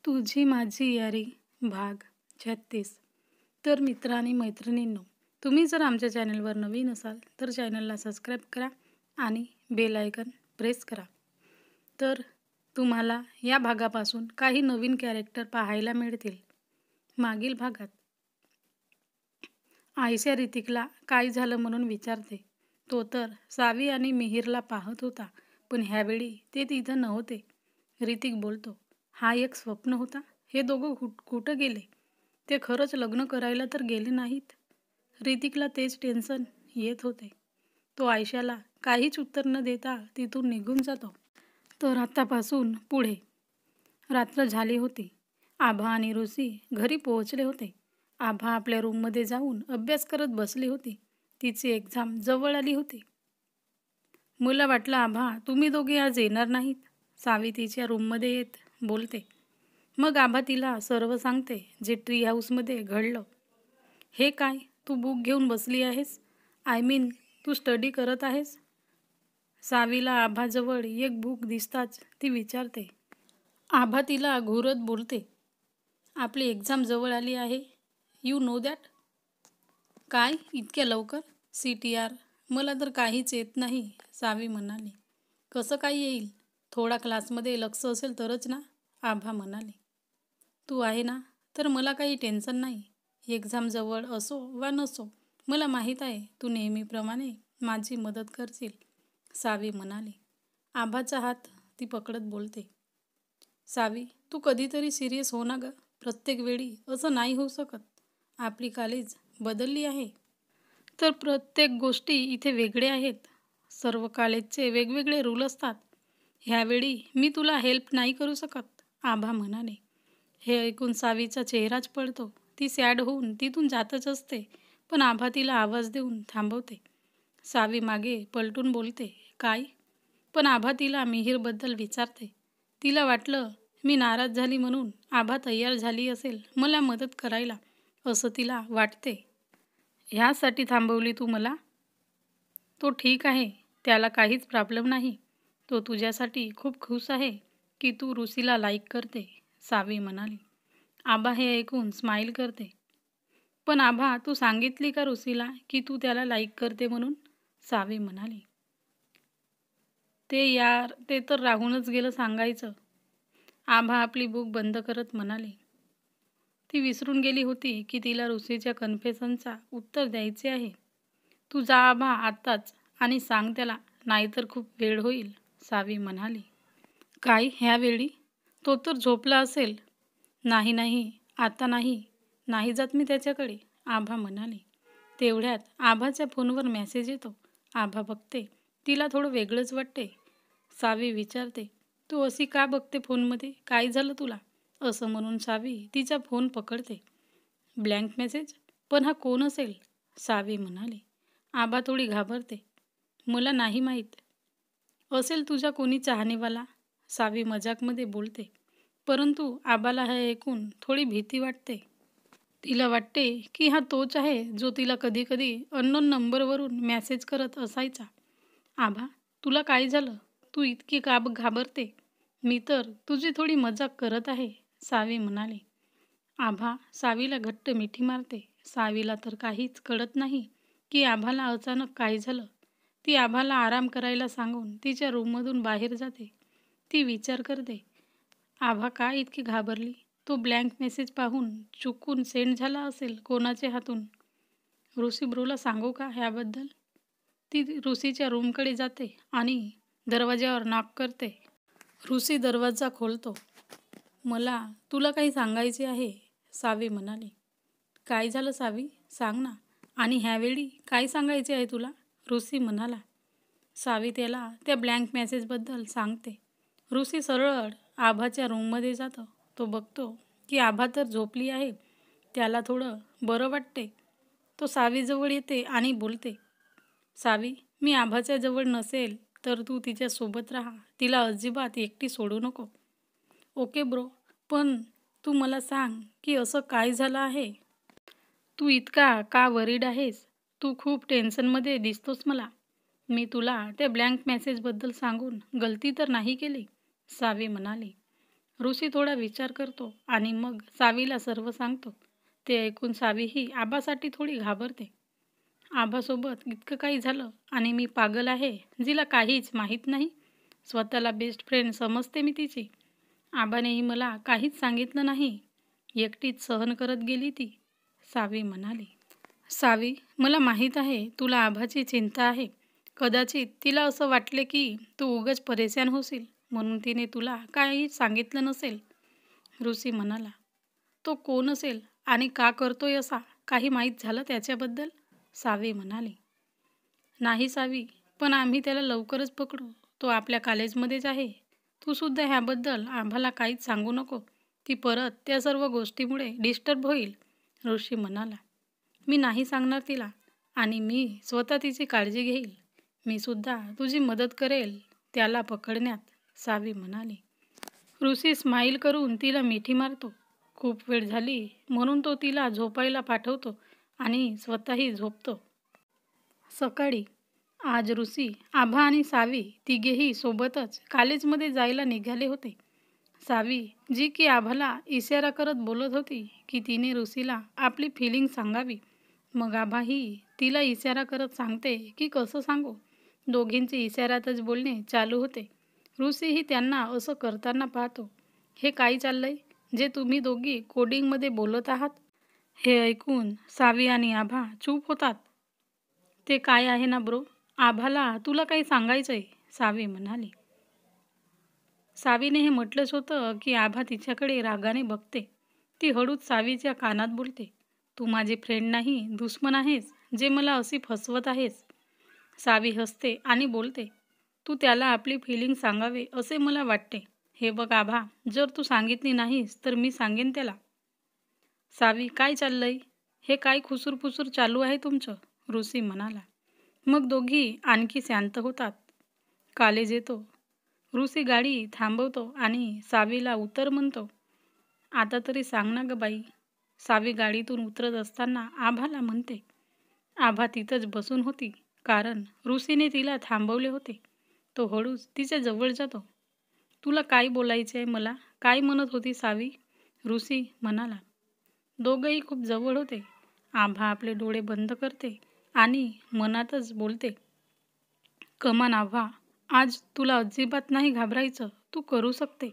तुझी माझी यारी भाग 36. तर मित्र आणि मैत्रिणींनो, तुम्ही जर आमच्या चॅनलवर नवीन असाल तर चॅनलला सबस्क्राईब करा आणि बेल आयकन प्रेस करा. तर तुम्हाला या भागापासून काही नवीन कॅरेक्टर पाहायला मिळतील. मागील भागात आयशा ऋतिकला काय झालं म्हणून विचारते. तो तर सावी आणि मिहिरला पाहत होता, पण ह्यावेळी ते तिथं नव्हते. ऋतिक बोलतो, हा एक स्वप्न होता. हे दोघं कुठं गेले? ते खरंच लग्न करायला तर गेले नाहीत. ऋतिकला तेच टेन्शन येत होते. तो आयशाला काहीच उत्तर न देता तिथून निघून जातो. तर आतापासून पुढे रात्र झाली होती. आभा आणि ऋषी घरी पोहोचले होते. आभा आपल्या रूममध्ये जाऊन अभ्यास करत बसली होती. तिची एक्झाम जवळ आली होती. मला वाटलं आभा तुम्ही दोघे आज येणार नाहीत. सावी तिच्या रूममध्ये येत बोलते. मग आभा तिला सर्व सांगते जे ट्री हाऊसमध्ये घडलं. हे काय, तू बुक घेऊन बसली आहेस? आय मीन तू स्टडी करत आहेस? सावीला आभाजवळ एक बुक दिसताच ती विचारते. आभा तिला घुरत बोलते, आपली एक्झाम जवळ आली आहे. You know that? काय इतक्या लवकर? CTR मला तर काहीच येत नाही, सावी म्हणाली. कसं काय येईल? थोडा क्लासमध्ये लक्ष असेल तरच ना, आभा म्हणाले. तू आहे ना, तर मला काही टेन्शन नाही. एक्झाम जवळ असो वा नसो, मला माहीत आहे तू नेहमीप्रमाणे माझी मदत करशील, सावी म्हणाली. आभाचा हात ती पकडत बोलते. सावी, तू कधीतरी सिरियस हो ना ग. प्रत्येक वेळी असं नाही होऊ शकत. आपली कॉलेज बदलली आहे, तर प्रत्येक गोष्टी इथे वेगळे आहेत. सर्व कॉलेजचे वेगवेगळे रूल असतात. ह्यावेळी मी तुला हेल्प नाही करू शकत, आभा म्हणाले. हे ऐकून सावीचा चेहराच पडतो. ती सॅड होऊन तिथून जातच असते, पण आभा तिला आवाज देऊन थांबवते. सावी मागे पलटून बोलते, काय? पण आभा तिला मिहिरबद्दल विचारते. तिला वाटलं मी नाराज झाली म्हणून आभा तयार झाली असेल मला मदत करायला, असं तिला वाटते. ह्यासाठी थांबवली तू मला? तो ठीक आहे, त्याला काहीच प्रॉब्लेम नाही. तो तुझ्यासाठी खूप खुश आहे की तू ऋषीला लाईक करते, सावी म्हणाली. आभा हे ऐकून स्माईल करते. पण आभा तू सांगितली का ऋषीला की तू त्याला लाईक करते म्हणून, सावी म्हणाली. ते तर राहूनच गेलं सांगायचं, आभा आपली बुक बंद करत म्हणाले. ती विसरून गेली होती की तिला ऋषीच्या कन्फेशनचा उत्तर द्यायचे आहे. तू जा आभा आत्ताच आणि सांग त्याला, नाहीतर खूप वेळ होईल, सावी म्हणाली. काय ह्यावेळी? तो तर झोपला असेल. नाही नाही, आता नाही जात मी त्याच्याकडे, आभा म्हणाले. तेवढ्यात आभाच्या फोनवर मेसेज येतो. आभा बघते. तिला थोडं वेगळंच वाटते. सावी विचारते, तू अशी का बघते फोनमध्ये? काय झालं तुला? असं म्हणून सावी तिचा फोन पकडते. Blank message? पण हा कोण असेल, सावी म्हणाली. आभा थोडी घाबरते. मला नाही माहीत. असेल तुझा कोणी चाहनेवाला, सावी मजाकमध्ये बोलते. परंतु आबाला हे ऐकून थोडी भीती वाटते. तिला वाटते की हा तोच आहे जो तिला कधी कधी अननोन नंबरवरून मेसेज करत असायचा. आभा, तुला काय झालं? तू इतकी का घाबरते? मी तर तुझी थोडी मजाक करत आहे, सावी म्हणाली. आभा सावीला घट्ट मिठी मारते. सावीला तर काहीच कळत नाही की आभाला अचानक काय झालं. ती आभाला आराम करायला सांगून तिच्या रूममधून बाहेर जाते. ती विचार करते, आभा का इतकी घाबरली? तो ब्लँक मेसेज पाहून चुकून सेंड झाला असेल कोणाच्या हातून. ऋषी ब्रोला सांगू का ह्याबद्दल? ती ऋषीच्या रूमकडे जाते आणि दरवाज्यावर नॉक करते. ऋषी दरवाजा खोलतो. मला तुला काही सांगायचे आहे, सावी म्हणाली. काय झालं सावी, सांग ना. आणि ह्यावेळी काय सांगायचे आहे तुला, ऋषी म्हणाला. सावी त्याला त्या ब्लँक मेसेजबद्दल सांगते. ऋषी सरळ आभाच्या रूममध्ये जातो. तो बघतो की आभा तर झोपली आहे. त्याला थोडं बरं वाटते. तो सावीजवळ येते आणि बोलते, सावी, मी आभाच्या जवळ नसेल तर तू तिच्यासोबत राहा. तिला अजिबात एकटी सोडू नको. ओके ब्रो, पण तू मला सांग की असं काय झालं आहे? तू इतका का वरीड आहेस? तू खूप टेन्शनमध्ये दिसतोस मला. मी तुला त्या ब्लँक मेसेजबद्दल सांगून गलती तर नाही केली, सावी म्हणाली. ऋषी थोडा विचार करतो आणि मग सावीला सर्व सांगतो. ते ऐकून सावीही आबासाठी थोडी घाबरते. आबासोबत इतकं काही झालं आणि मी पागल आहे, जिला काहीच माहीत नाही. स्वतःला बेस्ट फ्रेंड समजते मी तिची. आबानेही मला काहीच सांगितलं नाही. एकटीच सहन करत गेली ती, सावी म्हणाली. सावी, मला माहीत आहे तुला आभाची चिंता आहे. कदाचित तिला असं वाटले की तू उगाच परेशान होशील म्हणून तिने तुला काही सांगितलं नसेल. ऋषी म्हणाला. तो कोण असेल आणि का करतोय असा, काही माहीत झालं त्याच्याबद्दल? सावी म्हणाली. नाही सावी, पण आम्ही त्याला लवकरच पकडू. तो आपल्या कॉलेजमध्येच आहे. तू सुद्धा ह्याबद्दल आम्हाला काहीच सांगू नको. ती परत त्या सर्व गोष्टीमुळे डिस्टर्ब होईल. ऋषी म्हणाला. मी नाही सांगणार तिला आणि मी स्वतः तिची काळजी घेईल. मी सुद्धा तुझी मदत करेल त्याला पकडण्यात, सावी म्हणाली. ऋषी स्माईल करून तिला मिठी मारतो. खूप वेळ झाली म्हणून तो तिला झोपायला पाठवतो आणि स्वतःही झोपतो. सकाळी आज ऋषी, आभा आणि सावी तिघेही सोबतच कॉलेजमध्ये जायला निघाले होते. सावी, जी की आभाला इशारा करत बोलत होती की तिने ऋषीला आपली फिलिंग सांगावी. मग आभाही तिला इशारा करत सांगते की कसं सांगू. दोघींचे इशाऱ्यातच बोलणे चालू होते. ऋषीही त्यांना असं करताना पाहतो. हे काय चाललंय जे तुम्ही दोघी कोडिंगमध्ये बोलत आहात? हे ऐकून सावी आणि आभा चूप होतात. ते काय आहे ना ब्रो, आभाला तुला काही सांगायचंय, सावी म्हणाली. सावीने हे म्हटलंच होतं की आभा तिच्याकडे रागाने बघते. ती हळूच सावीच्या कानात बोलते. तू माझी फ्रेंड नाही, दुश्मन आहेस, जे मला अशी फसवत आहेस. सावी हसते आणि बोलते. तू त्याला आपली फिलिंग सांगावे असे मला वाटते. हे बघ आभा, जर तू सांगितली नाहीस तर मी सांगेन त्याला. सावी, काय चाललंय? हे काय खुसूरफुसूर चालू आहे तुमचं? ऋषी म्हणाला. मग दोघी आणखी शांत होतात. कॉलेज येतो. ऋषी गाडी थांबवतो आणि सावीला उतर म्हणतो. आता तरी सांग ना ग बाई, सावी गाडीतून उतरत असताना आभाला म्हणते. आभा तिथंच बसून होती कारण ऋषीने तिला थांबवले होते. तो हळूच तिच्या जवळ जातो. तुला काय बोलायचे आहे मला? काय म्हणत होती सावी? ऋषी म्हणाला. दोघंही खूप जवळ होते. आभा आपले डोळे बंद करते आणि मनातच बोलते. कमान आभा, आज तुला अजिबात नाही घाबरायचं, तू करू शकते.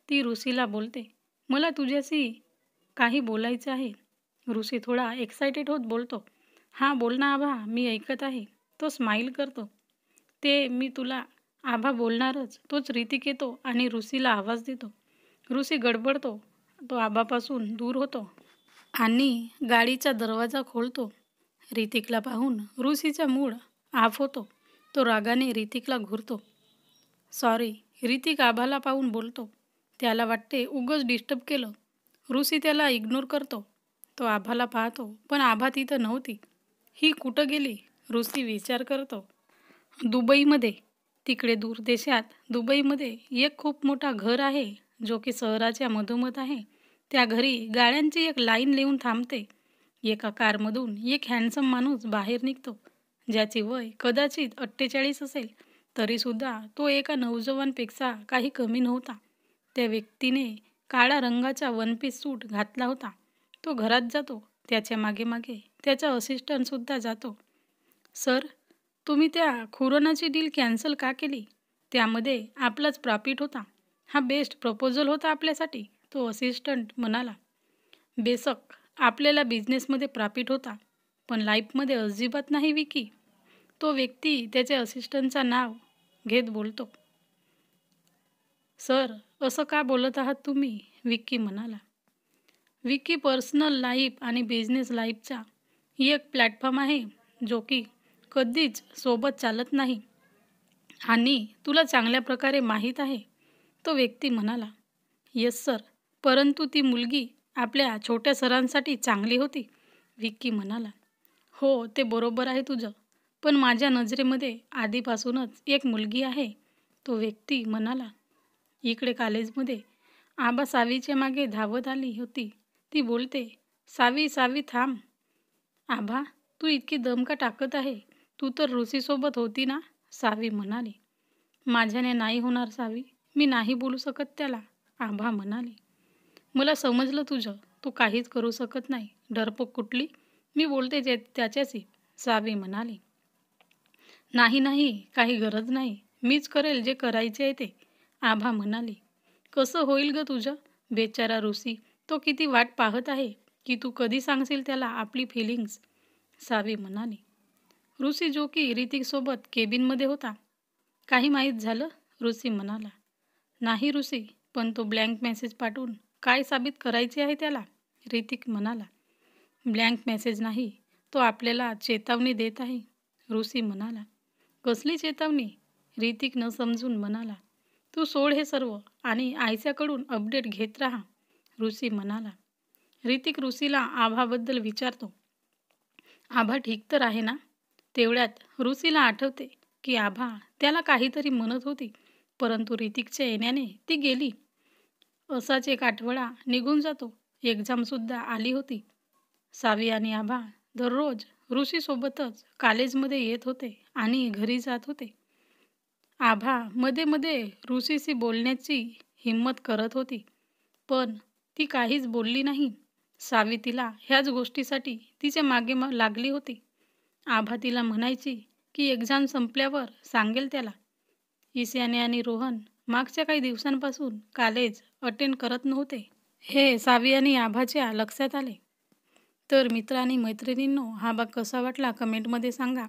ती ऋषीला बोलते. मला तुझ्याशी काही बोलायचं आहे. ऋषी थोडा एक्सायटेड होत बोलतो. हां बोल ना आभा, मी ऐकत आहे. तो स्माईल करतो. ते मी तुला, आभा बोलणारच तोच ऋतिक येतो आणि ऋषीला आवाज देतो. ऋषी गडबडतो. तो आभापासून दूर होतो आणि गाडीचा दरवाजा खोलतो. ऋतिकला पाहून ऋषीचा मूड ऑफ होतो. तो रागाने ऋतिकला घूरतो. सॉरी, ऋतिक आभाला पाहून बोलतो. त्याला वाटते उगाच डिस्टर्ब केलं. ऋषी त्याला इग्नोर करतो. तो आभाला पाहतो पण आभा तिथं नव्हती. ही कुठं गेली? ऋषी विचार करतो. दुबईमध्ये. तिकडे दूर देशात दुबईमध्ये एक खूप मोठा घर आहे जो की शहराच्या मधोमध आहे. त्या घरी गाड्यांची एक लाईन लिहून थांबते. एका कारमधून एक हँडसम माणूस बाहेर निघतो, ज्याची वय कदाचित 48 असेल. तरीसुद्धा तो एका नौजवानपेक्षा काही कमी नव्हता. त्या व्यक्तीने काळ्या रंगाचा वन पीस सूट घातला होता. तो घरात जातो. त्याच्या मागे मागे त्याचा असिस्टंटसुद्धा जातो. सर, तुम्ही त्या खुरानाची डील कॅन्सल का केली? त्यामध्ये आपलाच प्रॉफिट होता. हा बेस्ट प्रपोजल होता आपल्यासाठी, तो असिस्टंट म्हणाला. बेशक आपल्याला बिझनेसमध्ये प्रॉफिट होता, पण लाईफमध्ये अजिबात नाही विकी. तो व्यक्ती त्याच्या असिस्टंटचं नाव घेत बोलतो. सर, असं का बोलत आहात तुम्ही? विक्की म्हणाला. विकी पर्सनल लाईफ आणि बिझनेस लाईफचा एक प्लॅटफॉर्म आहे जो की कधीच सोबत चालत नाही आणि तुला चांगल्या प्रकारे माहीत आहे, तो व्यक्ती म्हणाला. येस सर, परंतु ती मुलगी आपल्या छोट्या सरांसाठी चांगली होती, विक्की म्हणाला. हो, ते बरोबर आहे तुझं, पण माझ्या नजरेमध्ये आधीपासूनच एक मुलगी आहे, तो व्यक्ती म्हणाला. इकडे कॉलेजमध्ये आबा सावीच्या मागे धावत आली होती. ती बोलते. सावी, सावी थांब. आभा, तू इतकी दम का टाकत आहे? तू तर ऋषीसोबत होती ना? सावी म्हणाली. माझ्याने नाही होणार सावी, मी नाही बोलू शकत त्याला. आभा म्हणाली. मला समजलं तुझं. तू काहीच करू शकत नाही. डरपोक कुठली? मी बोलते त्याच्याशी, सावी म्हणाली. नाही नाही, काही गरज नाही. मीच करेल जे करायचे आहे ते, आभा म्हणाली. कसं होईल ग तुझं? बेचारा ऋषी, तो किती वाट पाहत आहे की तू कधी सांगशील त्याला आपली फिलिंग्स, सावी म्हणाली. ऋषी जो की ऋतिकसोबत केबिनमध्ये होता. काही माहीत झालं? ऋषी म्हणाला. नाही ऋषी, पण तो ब्लँक मेसेज पाठवून काय साबित करायचे आहे त्याला, ऋतिक म्हणाला. ब्लँक मेसेज नाही, तो आपल्याला चेतावणी देत आहे, ऋषी म्हणाला. कसली चेतावणी? ऋतिक न समजून म्हणाला. तू सोड हे सर्व आणि आयच्याकडून अपडेट घेत राहा, ऋषी म्हणाला. ऋतिक ऋषीला आभाबद्दल विचारतो. आभा ठीक तर आहे ना? तेवढ्यात ऋषीला आठवते की आभा त्याला काहीतरी म्हणत होती, परंतु ऋतिकच्या येण्याने ती गेली. असाच एक आठवडा निघून जातो. एक्झामसुद्धा आली होती. सावी आणि आभा दररोज ऋषीसोबतच कॉलेजमध्ये येत होते आणि घरी जात होते. आभा मध्ये मध्ये ऋषीशी बोलण्याची हिंमत करत होती, पण ती काहीच बोलली नाही. सावी तिला ह्याच गोष्टीसाठी तिच्या मागे लागली होती. आभा तिला म्हणायची की एक्झाम संपल्यावर सांगेल त्याला. ईशान्य आणि रोहन मागच्या काही दिवसांपासून कॉलेज अटेंड करत नव्हते. हे सावी आणि आभाच्या लक्षात आले. तर मित्र आणि मैत्रिणींनो, हा भाग कसा वाटला कमेंटमध्ये सांगा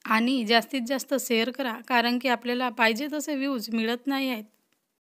आणि जास्तीत जास्त शेअर करा, कारण की आपल्याला पाहिजे तसे व्ह्यूज मिळत नाही आहेत.